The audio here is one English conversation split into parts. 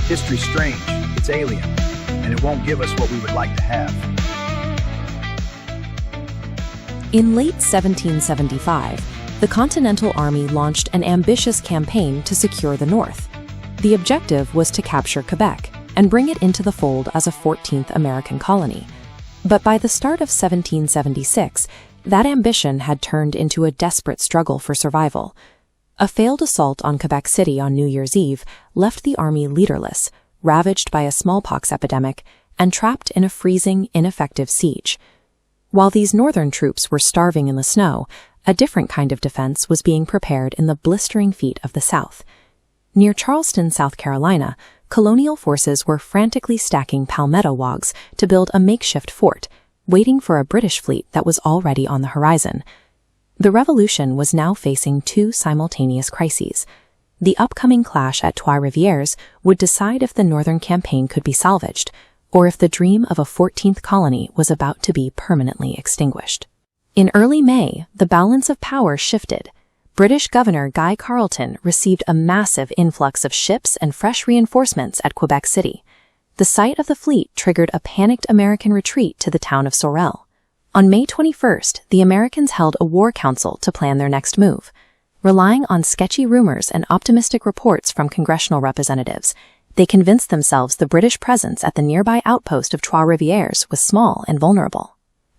History's strange, it's alien, and it won't give us what we would like to have. In late 1775, the Continental Army launched an ambitious campaign to secure the North. The objective was to capture Quebec and bring it into the fold as a 14th American colony. But by the start of 1776, that ambition had turned into a desperate struggle for survival. A failed assault on Quebec City on New Year's Eve left the army leaderless, ravaged by a smallpox epidemic, and trapped in a freezing, ineffective siege. While these northern troops were starving in the snow, a different kind of defense was being prepared in the blistering feet of the South. Near Charleston, South Carolina, colonial forces were frantically stacking palmetto logs to build a makeshift fort, waiting for a British fleet that was already on the horizon. The Revolution was now facing two simultaneous crises. The upcoming clash at Trois-Rivières would decide if the Northern campaign could be salvaged, or if the dream of a 14th colony was about to be permanently extinguished. In early May, the balance of power shifted. British Governor Guy Carleton received a massive influx of ships and fresh reinforcements at Quebec City. The sight of the fleet triggered a panicked American retreat to the town of Sorel. On May 21st, the Americans held a war council to plan their next move. Relying on sketchy rumors and optimistic reports from congressional representatives, they convinced themselves the British presence at the nearby outpost of Trois-Rivières was small and vulnerable.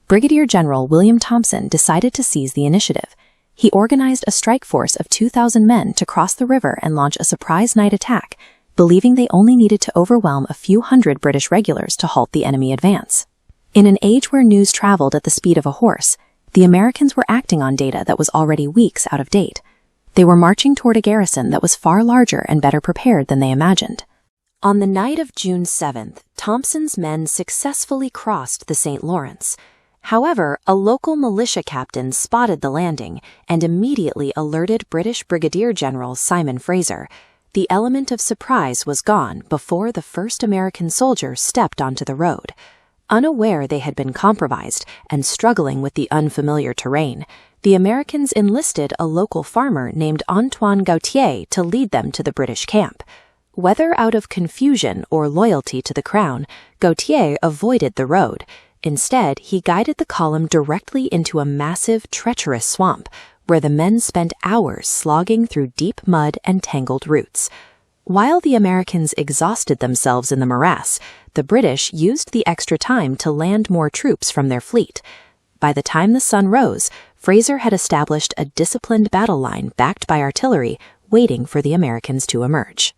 Brigadier General William Thompson decided to seize the initiative. He organized a strike force of 2,000 men to cross the river and launch a surprise night attack, believing they only needed to overwhelm a few hundred British regulars to halt the enemy advance. In an age where news traveled at the speed of a horse, the Americans were acting on data that was already weeks out of date. They were marching toward a garrison that was far larger and better prepared than they imagined. On the night of June 7th, Thompson's men successfully crossed the St. Lawrence. However, a local militia captain spotted the landing and immediately alerted British Brigadier General Simon Fraser. The element of surprise was gone before the first American soldier stepped onto the road. Unaware they had been compromised and struggling with the unfamiliar terrain, the Americans enlisted a local farmer named Antoine Gautier to lead them to the British camp. Whether out of confusion or loyalty to the crown, Gautier avoided the road. Instead, he guided the column directly into a massive, treacherous swamp, where the men spent hours slogging through deep mud and tangled roots. While the Americans exhausted themselves in the morass, the British used the extra time to land more troops from their fleet. By the time the sun rose, Fraser had established a disciplined battle line backed by artillery, waiting for the Americans to emerge.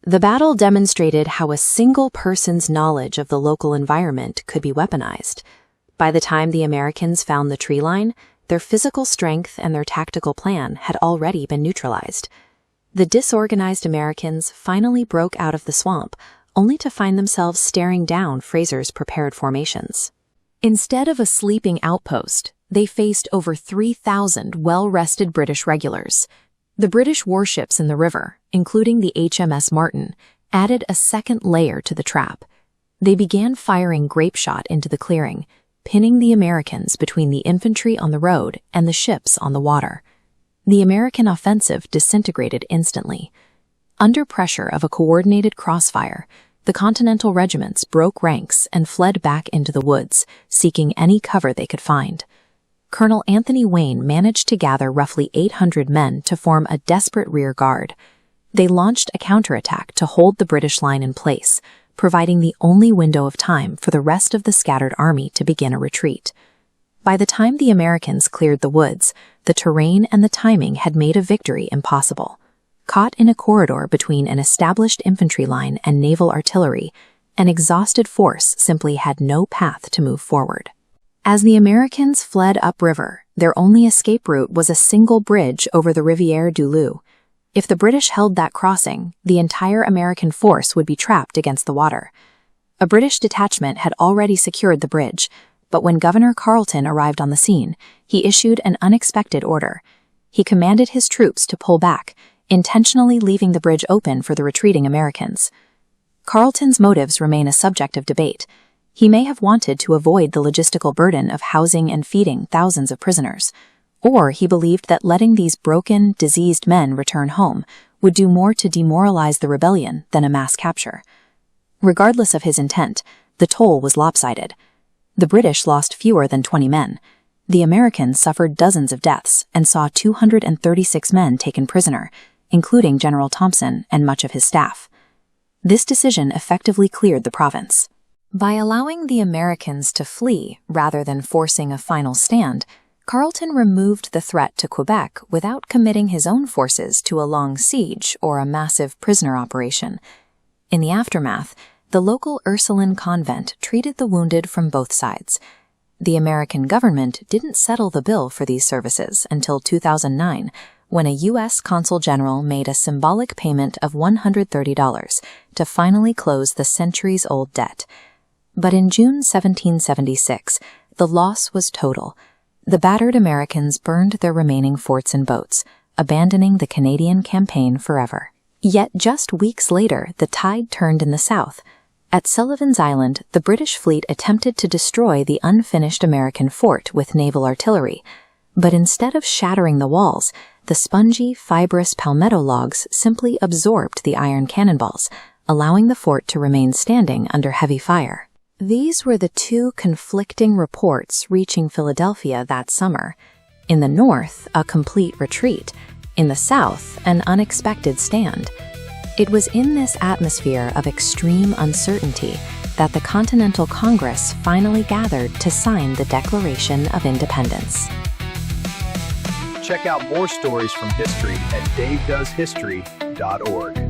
The battle demonstrated how a single person's knowledge of the local environment could be weaponized. By the time the Americans found the tree line, their physical strength and their tactical plan had already been neutralized. The disorganized Americans finally broke out of the swamp, only to find themselves staring down Fraser's prepared formations. Instead of a sleeping outpost, they faced over 3,000 well-rested British regulars. The British warships in the river, including the HMS Martin, added a second layer to the trap. They began firing grape shot into the clearing, pinning the Americans between the infantry on the road and the ships on the water. The American offensive disintegrated instantly. Under pressure of a coordinated crossfire, the Continental regiments broke ranks and fled back into the woods, seeking any cover they could find. Colonel Anthony Wayne managed to gather roughly 800 men to form a desperate rear guard. They launched a counterattack to hold the British line in place, providing the only window of time for the rest of the scattered army to begin a retreat. By the time the Americans cleared the woods, the terrain and the timing had made a victory impossible. Caught in a corridor between an established infantry line and naval artillery, an exhausted force simply had no path to move forward. As the Americans fled upriver, their only escape route was a single bridge over the Rivière du Loup. If the British held that crossing, the entire American force would be trapped against the water. A British detachment had already secured the bridge, but when Governor Carleton arrived on the scene, he issued an unexpected order. He commanded his troops to pull back, intentionally leaving the bridge open for the retreating Americans. Carleton's motives remain a subject of debate. He may have wanted to avoid the logistical burden of housing and feeding thousands of prisoners, or he believed that letting these broken, diseased men return home would do more to demoralize the rebellion than a mass capture. Regardless of his intent, the toll was lopsided. The British lost fewer than 20 men. The Americans suffered dozens of deaths and saw 236 men taken prisoner, including General Thompson and much of his staff. This decision effectively cleared the province. By allowing the Americans to flee rather than forcing a final stand, Carleton removed the threat to Quebec without committing his own forces to a long siege or a massive prisoner operation. In the aftermath, the local Ursuline convent treated the wounded from both sides. The American government didn't settle the bill for these services until 2009, when a U.S. Consul General made a symbolic payment of $130 to finally close the centuries-old debt. But in June 1776, the loss was total. The battered Americans burned their remaining forts and boats, abandoning the Canadian campaign forever. Yet just weeks later, the tide turned in the south. At Sullivan's Island, the British fleet attempted to destroy the unfinished American fort with naval artillery. But instead of shattering the walls, the spongy, fibrous palmetto logs simply absorbed the iron cannonballs, allowing the fort to remain standing under heavy fire. These were the two conflicting reports reaching Philadelphia that summer. In the north, a complete retreat. In the south, an unexpected stand. It was in this atmosphere of extreme uncertainty that the Continental Congress finally gathered to sign the Declaration of Independence. Check out more stories from history at davedoeshistory.org.